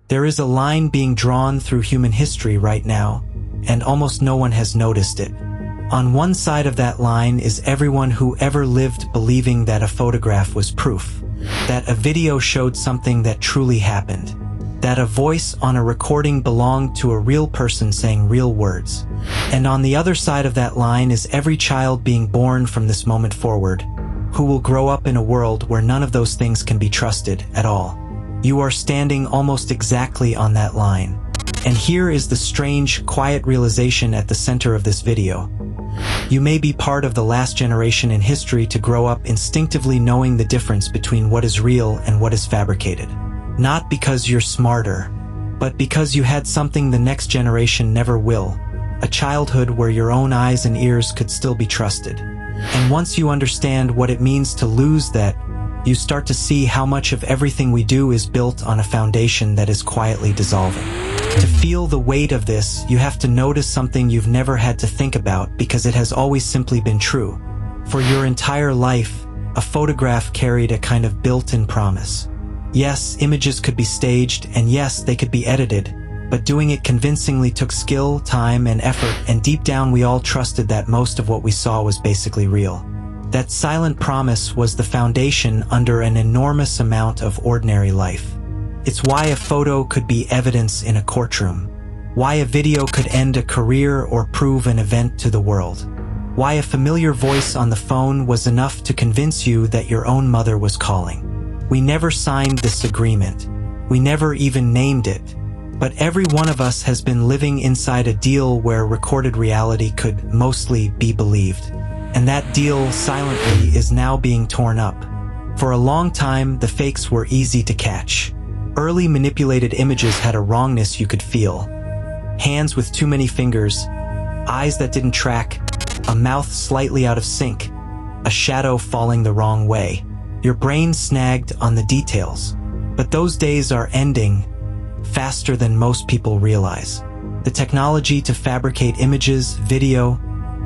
There is a line being drawn through human history right now, and almost no one has noticed it. On one side of that line is everyone who ever lived believing that a photograph was proof, that a video showed something that truly happened, that a voice on a recording belonged to a real person saying real words. And on the other side of that line is every child being born from this moment forward, who will grow up in a world where none of those things can be trusted at all. You are standing almost exactly on that line. And here is the strange, quiet realization at the center of this video. You may be part of the last generation in history to grow up instinctively knowing the difference between what is real and what is fabricated. Not because you're smarter, but because you had something the next generation never will, a childhood where your own eyes and ears could still be trusted. And once you understand what it means to lose that, you start to see how much of everything we do is built on a foundation that is quietly dissolving. To feel the weight of this, you have to notice something you've never had to think about because it has always simply been true. For your entire life, a photograph carried a kind of built-in promise. Yes, images could be staged, and yes, they could be edited, but doing it convincingly took skill, time, and effort, and deep down we all trusted that most of what we saw was basically real. That silent promise was the foundation under an enormous amount of ordinary life. It's why a photo could be evidence in a courtroom, why a video could end a career or prove an event to the world, why a familiar voice on the phone was enough to convince you that your own mother was calling. We never signed this agreement. We never even named it. But every one of us has been living inside a deal where recorded reality could mostly be believed. And that deal, silently, is now being torn up. For a long time, the fakes were easy to catch. Early manipulated images had a wrongness you could feel. Hands with too many fingers, eyes that didn't track, a mouth slightly out of sync, a shadow falling the wrong way. Your brain snagged on the details. But those days are ending faster than most people realize. The technology to fabricate images, video,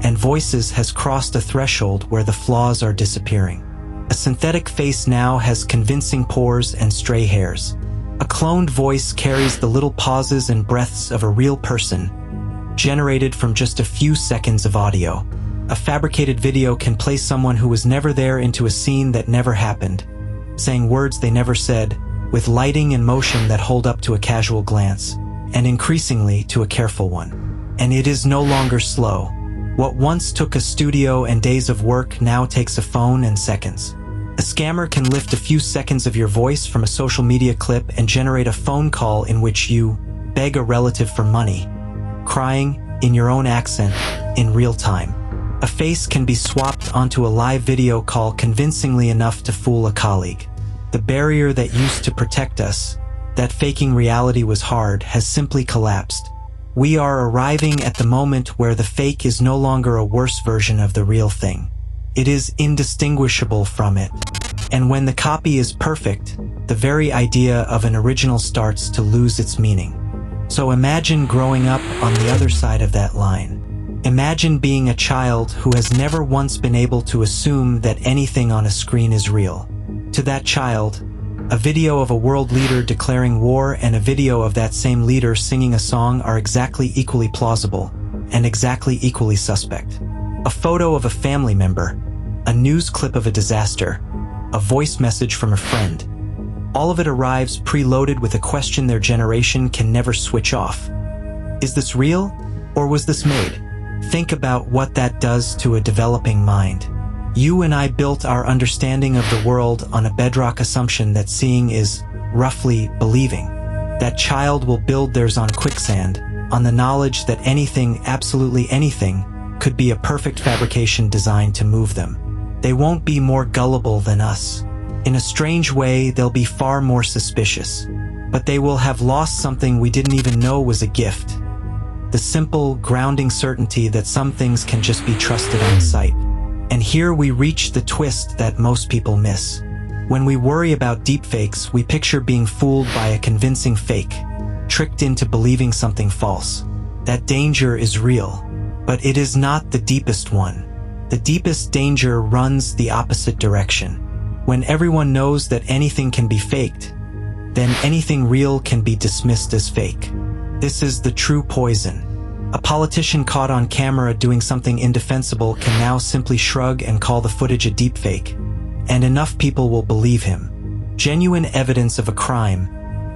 and voices has crossed a threshold where the flaws are disappearing. A synthetic face now has convincing pores and stray hairs. A cloned voice carries the little pauses and breaths of a real person, generated from just a few seconds of audio. A fabricated video can place someone who was never there into a scene that never happened, saying words they never said, with lighting and motion that hold up to a casual glance, and increasingly to a careful one. And it is no longer slow. What once took a studio and days of work now takes a phone and seconds. A scammer can lift a few seconds of your voice from a social media clip and generate a phone call in which you beg a relative for money, crying, in your own accent, in real time. A face can be swapped onto a live video call convincingly enough to fool a colleague. The barrier that used to protect us, that faking reality was hard, has simply collapsed. We are arriving at the moment where the fake is no longer a worse version of the real thing. It is indistinguishable from it. And when the copy is perfect, the very idea of an original starts to lose its meaning. So imagine growing up on the other side of that line. Imagine being a child who has never once been able to assume that anything on a screen is real. To that child, a video of a world leader declaring war and a video of that same leader singing a song are exactly equally plausible and exactly equally suspect. A photo of a family member, a news clip of a disaster, a voice message from a friend. All of it arrives preloaded with a question their generation can never switch off. Is this real, or was this made? Think about what that does to a developing mind. You and I built our understanding of the world on a bedrock assumption that seeing is, roughly, believing. That child will build theirs on quicksand, on the knowledge that anything, absolutely anything, could be a perfect fabrication designed to move them. They won't be more gullible than us. In a strange way, they'll be far more suspicious. But they will have lost something we didn't even know was a gift. The simple, grounding certainty that some things can just be trusted on sight. And here we reach the twist that most people miss. When we worry about deepfakes, we picture being fooled by a convincing fake, tricked into believing something false. That danger is real, but it is not the deepest one. The deepest danger runs the opposite direction. When everyone knows that anything can be faked, then anything real can be dismissed as fake. This is the true poison. A politician caught on camera doing something indefensible can now simply shrug and call the footage a deepfake, and enough people will believe him. Genuine evidence of a crime,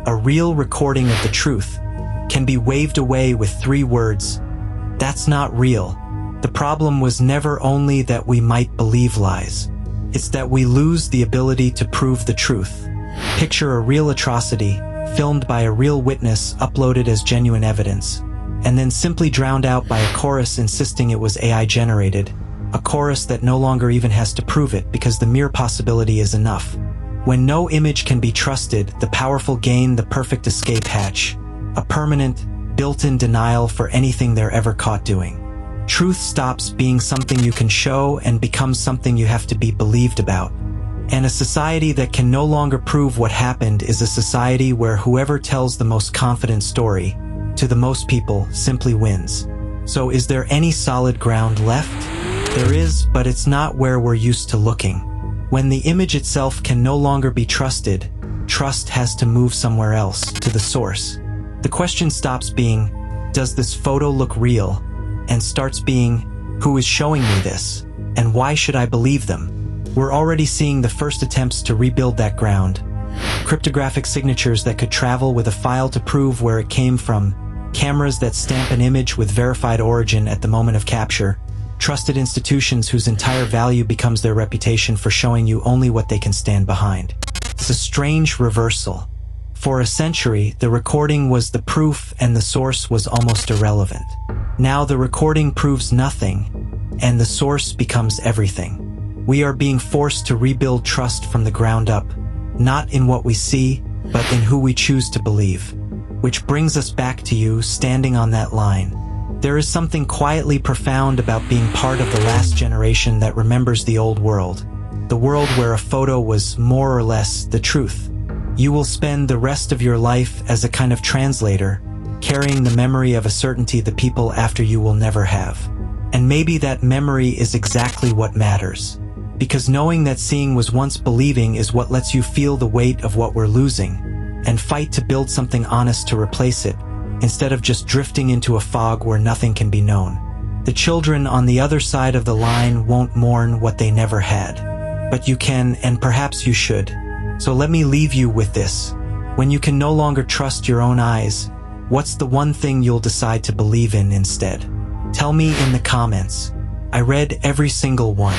a real recording of the truth, can be waved away with 3 words: "That's not real." The problem was never only that we might believe lies. It's that we lose the ability to prove the truth. Picture a real atrocity, filmed by a real witness, uploaded as genuine evidence, and then simply drowned out by a chorus insisting it was AI generated, a chorus that no longer even has to prove it because the mere possibility is enough. When no image can be trusted, the powerful gain the perfect escape hatch, a permanent, built-in denial for anything they're ever caught doing. Truth stops being something you can show and becomes something you have to be believed about. And a society that can no longer prove what happened is a society where whoever tells the most confident story, to the most people, simply wins. So is there any solid ground left? There is, but it's not where we're used to looking. When the image itself can no longer be trusted, trust has to move somewhere else, to the source. The question stops being, does this photo look real? And starts being, who is showing me this? And why should I believe them? We're already seeing the first attempts to rebuild that ground. Cryptographic signatures that could travel with a file to prove where it came from, cameras that stamp an image with verified origin at the moment of capture, trusted institutions whose entire value becomes their reputation for showing you only what they can stand behind. It's a strange reversal. For a century, the recording was the proof and the source was almost irrelevant. Now the recording proves nothing, and the source becomes everything. We are being forced to rebuild trust from the ground up, not in what we see, but in who we choose to believe. Which brings us back to you, standing on that line. There is something quietly profound about being part of the last generation that remembers the old world. The world where a photo was more or less the truth. You will spend the rest of your life as a kind of translator, carrying the memory of a certainty the people after you will never have. And maybe that memory is exactly what matters. Because knowing that seeing was once believing is what lets you feel the weight of what we're losing, and fight to build something honest to replace it, instead of just drifting into a fog where nothing can be known. The children on the other side of the line won't mourn what they never had. But you can, and perhaps you should. So let me leave you with this. When you can no longer trust your own eyes, what's the one thing you'll decide to believe in instead? Tell me in the comments. I read every single one.